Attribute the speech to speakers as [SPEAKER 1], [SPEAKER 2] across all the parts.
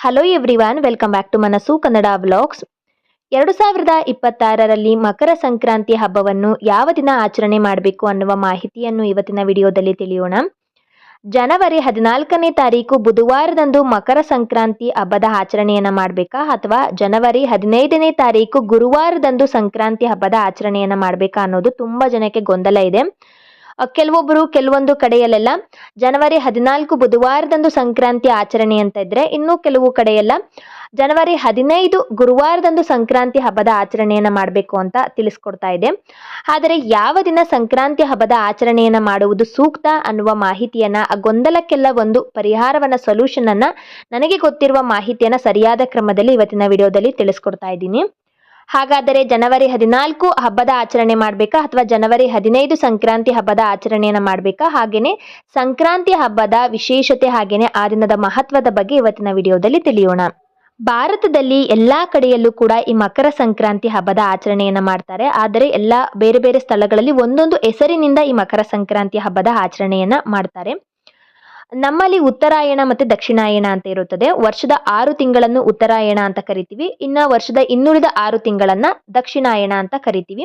[SPEAKER 1] Hello everyone, welcome back to Manasu Kannada vlogs. 2026ರಲ್ಲಿ ಮಕರ ಸಂಕ್ರಾಂತಿ ಹಬ್ಬವನ್ನು ಯಾವ ದಿನ ಆಚರಣೆ ಮಾಡಬೇಕು ಅನ್ನುವ ಮಾಹಿತಿಯನ್ನು ಇವತ್ತಿನ ವಿಡಿಯೋದಲ್ಲಿ ತಿಳಿಯೋಣ. ಜನವರಿ 14ನೇ ತಾರೀಕು ಬುಧವಾರದಂದು ಮಕರ ಸಂಕ್ರಾಂತಿ ಹಬ್ಬದ ಆಚರಣೆಯನ್ನ ಮಾಡಬೇಕಾ ಅಥವಾ ಜನವರಿ 15ನೇ ತಾರೀಕು ಗುರುವಾರದಂದು ಸಂಕ್ರಾಂತಿ ಹಬ್ಬದ ಆಚರಣೆಯನ್ನ ಮಾಡಬೇಕಾ ಅನ್ನೋದು ತುಂಬಾ ಜನಕ್ಕೆ ಗೊಂದಲ ಇದೆ. ಕೆಲವೊಬ್ಬರು ಕೆಲವೊಂದು ಕಡೆಯಲ್ಲೆಲ್ಲ ಜನವರಿ 14 ಬುಧವಾರದಂದು ಸಂಕ್ರಾಂತಿ ಆಚರಣೆ ಅಂತ ಇದ್ರೆ, ಇನ್ನು ಕೆಲವು ಕಡೆಯೆಲ್ಲ ಜನವರಿ 15 ಗುರುವಾರದಂದು ಸಂಕ್ರಾಂತಿ ಹಬ್ಬದ ಆಚರಣೆಯನ್ನ ಮಾಡಬೇಕು ಅಂತ ತಿಳಿಸ್ಕೊಡ್ತಾ ಇದೆ. ಆದರೆ ಯಾವ ದಿನ ಸಂಕ್ರಾಂತಿ ಹಬ್ಬದ ಆಚರಣೆಯನ್ನ ಮಾಡುವುದು ಸೂಕ್ತ ಅನ್ನುವ ಮಾಹಿತಿಯನ್ನ, ಆ ಗೊಂದಲಕ್ಕೆಲ್ಲ ಒಂದು ಪರಿಹಾರವನ್ನ, ಸೊಲ್ಯೂಷನ್ ಅನ್ನ, ನನಗೆ ಗೊತ್ತಿರುವ ಮಾಹಿತಿಯನ್ನ ಸರಿಯಾದ ಕ್ರಮದಲ್ಲಿ ಇವತ್ತಿನ ವಿಡಿಯೋದಲ್ಲಿ ತಿಳಿಸ್ಕೊಡ್ತಾ ಇದ್ದೀನಿ. ಹಾಗಾದರೆ ಜನವರಿ 14 ಹಬ್ಬದ ಆಚರಣೆ ಮಾಡಬೇಕಾ ಅಥವಾ ಜನವರಿ 15 ಸಂಕ್ರಾಂತಿ ಹಬ್ಬದ ಆಚರಣೆಯನ್ನ ಮಾಡಬೇಕಾ, ಹಾಗೇನೆ ಸಂಕ್ರಾಂತಿ ಹಬ್ಬದ ವಿಶೇಷತೆ ಹಾಗೇನೆ ಆ ದಿನದ ಮಹತ್ವದ ಬಗ್ಗೆ ಇವತ್ತಿನ ವಿಡಿಯೋದಲ್ಲಿ ತಿಳಿಯೋಣ. ಭಾರತದಲ್ಲಿ ಎಲ್ಲಾ ಕಡೆಯಲ್ಲೂ ಕೂಡ ಈ ಮಕರ ಸಂಕ್ರಾಂತಿ ಹಬ್ಬದ ಆಚರಣೆಯನ್ನ ಮಾಡ್ತಾರೆ. ಆದರೆ ಎಲ್ಲ ಬೇರೆ ಬೇರೆ ಸ್ಥಳಗಳಲ್ಲಿ ಒಂದೊಂದು ಹೆಸರಿನಿಂದ ಈ ಮಕರ ಸಂಕ್ರಾಂತಿ ಹಬ್ಬದ ಆಚರಣೆಯನ್ನ ಮಾಡ್ತಾರೆ. ನಮ್ಮಲ್ಲಿ ಉತ್ತರಾಯಣ ಮತ್ತೆ ದಕ್ಷಿಣಾಯಣ ಅಂತ ಇರುತ್ತದೆ. ವರ್ಷದ 6 ತಿಂಗಳನ್ನು ಉತ್ತರಾಯಣ ಅಂತ ಕರಿತೀವಿ, ಇನ್ನ ವರ್ಷದ ಇನ್ನುಳಿದ 6 ತಿಂಗಳನ್ನ ದಕ್ಷಿಣಾಯಣ ಅಂತ ಕರಿತೀವಿ.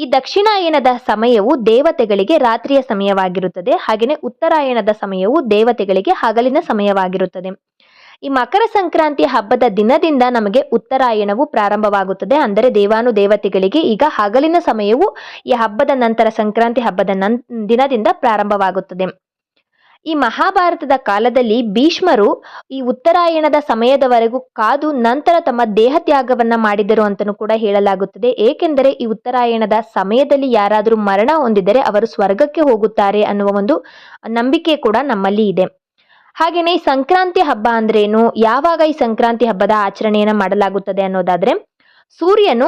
[SPEAKER 1] ಈ ದಕ್ಷಿಣಾಯನದ ಸಮಯವು ದೇವತೆಗಳಿಗೆ ರಾತ್ರಿಯ ಸಮಯವಾಗಿರುತ್ತದೆ, ಹಾಗೆಯೇ ಉತ್ತರಾಯಣದ ಸಮಯವು ದೇವತೆಗಳಿಗೆ ಹಗಲಿನ ಸಮಯವಾಗಿರುತ್ತದೆ. ಈ ಮಕರ ಸಂಕ್ರಾಂತಿ ಹಬ್ಬದ ದಿನದಿಂದ ನಮಗೆ ಉತ್ತರಾಯಣವು ಪ್ರಾರಂಭವಾಗುತ್ತದೆ. ಅಂದರೆ ದೇವಾನು ದೇವತೆಗಳಿಗೆ ಈಗ ಹಗಲಿನ ಸಮಯವು ಈ ಹಬ್ಬದ ನಂತರ, ಸಂಕ್ರಾಂತಿ ಹಬ್ಬದ ದಿನದಿಂದ ಪ್ರಾರಂಭವಾಗುತ್ತದೆ. ಈ ಮಹಾಭಾರತದ ಕಾಲದಲ್ಲಿ ಭೀಷ್ಮರು ಈ ಉತ್ತರಾಯಣದ ಸಮಯದವರೆಗೂ ಕಾದು ನಂತರ ತಮ್ಮ ದೇಹ ತ್ಯಾಗವನ್ನ ಮಾಡಿದರು ಅಂತಲೂ ಕೂಡ ಹೇಳಲಾಗುತ್ತದೆ. ಏಕೆಂದರೆ ಈ ಉತ್ತರಾಯಣದ ಸಮಯದಲ್ಲಿ ಯಾರಾದರೂ ಮರಣ ಹೊಂದಿದರೆ ಅವರು ಸ್ವರ್ಗಕ್ಕೆ ಹೋಗುತ್ತಾರೆ ಅನ್ನುವ ಒಂದು ನಂಬಿಕೆ ಕೂಡ ನಮ್ಮಲ್ಲಿ ಇದೆ. ಹಾಗೇನೆ ಈ ಸಂಕ್ರಾಂತಿ ಹಬ್ಬ ಅಂದ್ರೇನು, ಯಾವಾಗ ಈ ಸಂಕ್ರಾಂತಿ ಹಬ್ಬದ ಆಚರಣೆಯನ್ನ ಮಾಡಲಾಗುತ್ತದೆ ಅನ್ನೋದಾದ್ರೆ, ಸೂರ್ಯನು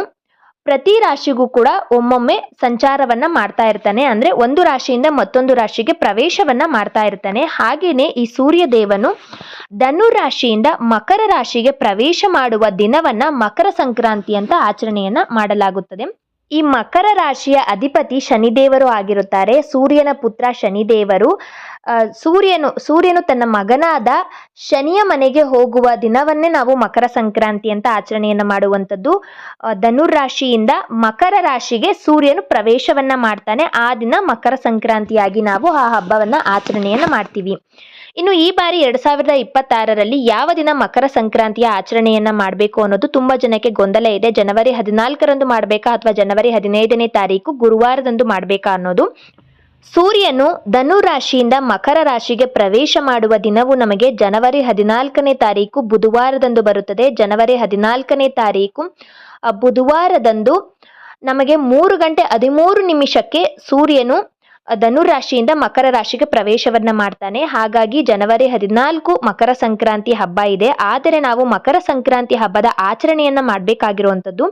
[SPEAKER 1] ಪ್ರತಿ ರಾಶಿಗೂ ಕೂಡ ಒಮ್ಮೊಮ್ಮೆ ಸಂಚಾರವನ್ನ ಮಾಡ್ತಾ ಇರ್ತಾನೆ. ಅಂದ್ರೆ ಒಂದು ರಾಶಿಯಿಂದ ಮತ್ತೊಂದು ರಾಶಿಗೆ ಪ್ರವೇಶವನ್ನ ಮಾಡ್ತಾ ಇರ್ತಾನೆ. ಹಾಗೇನೆ ಈ ಸೂರ್ಯ ದೇವನು ಧನು ರಾಶಿಯಿಂದ ಮಕರ ರಾಶಿಗೆ ಪ್ರವೇಶ ಮಾಡುವ ದಿನವನ್ನ ಮಕರ ಸಂಕ್ರಾಂತಿ ಅಂತ ಆಚರಣೆಯನ್ನ ಮಾಡಲಾಗುತ್ತದೆ. ಈ ಮಕರ ರಾಶಿಯ ಅಧಿಪತಿ ಶನಿದೇವರು ಆಗಿರುತ್ತಾರೆ. ಸೂರ್ಯನ ಪುತ್ರ ಶನಿದೇವರು. ಸೂರ್ಯನು ತನ್ನ ಮಗನಾದ ಶನಿಯ ಮನೆಗೆ ಹೋಗುವ ದಿನವನ್ನೇ ನಾವು ಮಕರ ಸಂಕ್ರಾಂತಿ ಅಂತ ಆಚರಣೆಯನ್ನ ಮಾಡುವಂಥದ್ದು. ಧನುರಾಶಿಯಿಂದ ಮಕರ ರಾಶಿಗೆ ಸೂರ್ಯನು ಪ್ರವೇಶವನ್ನ ಮಾಡ್ತಾನೆ. ಆ ದಿನ ಮಕರ ಸಂಕ್ರಾಂತಿಯಾಗಿ ನಾವು ಆ ಹಬ್ಬವನ್ನ ಆಚರಣೆಯನ್ನ ಮಾಡ್ತೀವಿ. ಇನ್ನು ಈ ಬಾರಿ 2026ರಲ್ಲಿ ಯಾವ ದಿನ ಮಕರ ಸಂಕ್ರಾಂತಿಯ ಆಚರಣೆಯನ್ನ ಮಾಡಬೇಕು ಅನ್ನೋದು ತುಂಬಾ ಜನಕ್ಕೆ ಗೊಂದಲ ಇದೆ. ಜನವರಿ 14ರಂದು ಮಾಡಬೇಕಾ ಅಥವಾ ಜನವರಿ 15ನೇ ತಾರೀಕು ಗುರುವಾರದಂದು ಮಾಡಬೇಕಾ ಅನ್ನೋದು. ಸೂರ್ಯನು ಧನು ರಾಶಿಯಿಂದ ಮಕರ ರಾಶಿಗೆ ಪ್ರವೇಶ ಮಾಡುವ ದಿನವು ನಮಗೆ ಜನವರಿ 14ನೇ ತಾರೀಕು ಬುಧವಾರದಂದು ಬರುತ್ತದೆ. ಜನವರಿ 14ನೇ ತಾರೀಕು ಬುಧವಾರದಂದು ನಮಗೆ 3:13 ಸೂರ್ಯನು ಧನುರಾಶಿಯಿಂದ ಮಕರ ರಾಶಿಗೆ ಪ್ರವೇಶವನ್ನ ಮಾಡ್ತಾನೆ. ಹಾಗಾಗಿ ಜನವರಿ 14 ಮಕರ ಸಂಕ್ರಾಂತಿ ಹಬ್ಬ ಇದೆ. ಆದರೆ ನಾವು ಮಕರ ಸಂಕ್ರಾಂತಿ ಹಬ್ಬದ ಆಚರಣೆಯನ್ನ ಮಾಡಬೇಕಾಗಿರುವಂಥದ್ದು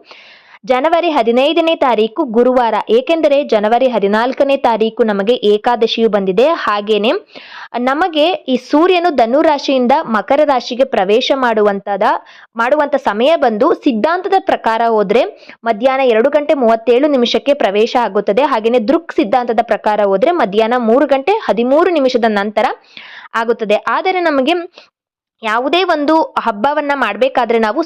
[SPEAKER 1] ಜನವರಿ 15ನೇ ತಾರೀಕು ಗುರುವಾರ. ಏಕೆಂದರೆ ಜನವರಿ 14ನೇ ತಾರೀಕು ನಮಗೆ ಏಕಾದಶಿಯು ಬಂದಿದೆ. ಹಾಗೇನೆ ನಮಗೆ ಈ ಸೂರ್ಯನು ಧನುರಾಶಿಯಿಂದ ಮಕರ ರಾಶಿಗೆ ಪ್ರವೇಶ ಮಾಡುವಂತ ಸಮಯ ಬಂದು ಸಿದ್ಧಾಂತದ ಪ್ರಕಾರ ಹೋದ್ರೆ ಮಧ್ಯಾಹ್ನ 2:37 ಪ್ರವೇಶ ಆಗುತ್ತದೆ. ಹಾಗೇನೆ ದೃಕ್ ಸಿದ್ಧಾಂತದ ಪ್ರಕಾರ ಹೋದ್ರೆ ಮಧ್ಯಾಹ್ನ 3:13 ನಂತರ ಆಗುತ್ತದೆ. ಆದರೆ ನಮಗೆ ಯಾವುದೇ ಒಂದು ಹಬ್ಬವನ್ನ ಮಾಡಬೇಕಾದ್ರೆ ನಾವು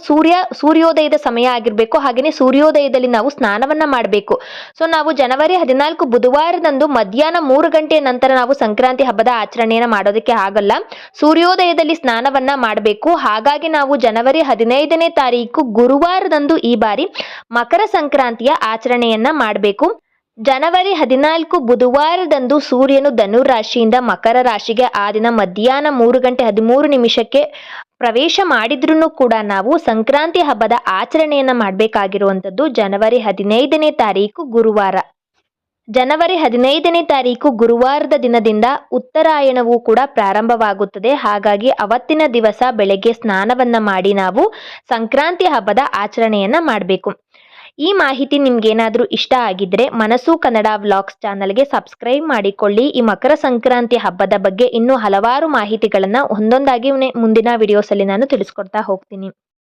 [SPEAKER 1] ಸೂರ್ಯೋದಯದ ಸಮಯ ಆಗಿರ್ಬೇಕು. ಹಾಗೇನೆ ಸೂರ್ಯೋದಯದಲ್ಲಿ ನಾವು ಸ್ನಾನವನ್ನ ಮಾಡಬೇಕು. ಸೊ ನಾವು ಜನವರಿ 14 ಬುಧವಾರದಂದು ಮಧ್ಯಾಹ್ನ 3 ಗಂಟೆಯ ನಂತರ ನಾವು ಸಂಕ್ರಾಂತಿ ಹಬ್ಬದ ಆಚರಣೆಯನ್ನ ಮಾಡೋದಕ್ಕೆ ಆಗಲ್ಲ. ಸೂರ್ಯೋದಯದಲ್ಲಿ ಸ್ನಾನವನ್ನ ಮಾಡಬೇಕು. ಹಾಗಾಗಿ ನಾವು ಜನವರಿ 15ನೇ ತಾರೀಕು ಗುರುವಾರದಂದು ಈ ಬಾರಿ ಮಕರ ಸಂಕ್ರಾಂತಿಯ ಆಚರಣೆಯನ್ನ ಮಾಡಬೇಕು. ಜನವರಿ 14 ಬುಧವಾರದಂದು ಸೂರ್ಯನು ಧನುರಾಶಿಯಿಂದ ಮಕರ ರಾಶಿಗೆ ಆ ದಿನ ಮಧ್ಯಾಹ್ನ 3:13 ಪ್ರವೇಶ ಮಾಡಿದ್ರೂ ಕೂಡ ನಾವು ಸಂಕ್ರಾಂತಿ ಹಬ್ಬದ ಆಚರಣೆಯನ್ನ ಮಾಡಬೇಕಾಗಿರುವಂಥದ್ದು ಜನವರಿ 15ನೇ ತಾರೀಕು ಗುರುವಾರ. ಜನವರಿ 15ನೇ ತಾರೀಕು ಗುರುವಾರದ ದಿನದಿಂದ ಉತ್ತರಾಯಣವು ಕೂಡ ಪ್ರಾರಂಭವಾಗುತ್ತದೆ. ಹಾಗಾಗಿ ಅವತ್ತಿನ ದಿವಸ ಬೆಳಗ್ಗೆ ಸ್ನಾನವನ್ನ ಮಾಡಿ ನಾವು ಸಂಕ್ರಾಂತಿ ಹಬ್ಬದ ಆಚರಣೆಯನ್ನ ಮಾಡಬೇಕು. ಈ ಮಾಹಿತಿ ನಿಮ್ಗೇನಾದ್ರೂ ಇಷ್ಟ ಆಗಿದ್ರೆ ಮನಸ್ಸು ಕನ್ನಡ ವ್ಲಾಗ್ಸ್ ಚಾನಲ್ಗೆ ಸಬ್ಸ್ಕ್ರೈಬ್ ಮಾಡಿಕೊಳ್ಳಿ. ಈ ಮಕರ ಸಂಕ್ರಾಂತಿ ಹಬ್ಬದ ಬಗ್ಗೆ ಇನ್ನೂ ಹಲವಾರು ಮಾಹಿತಿಗಳನ್ನ ಒಂದೊಂದಾಗಿ ಮುಂದಿನ ವಿಡಿಯೋಸಲ್ಲಿ ನಾನು ತಿಳಿಸ್ಕೊಡ್ತಾ ಹೋಗ್ತೀನಿ.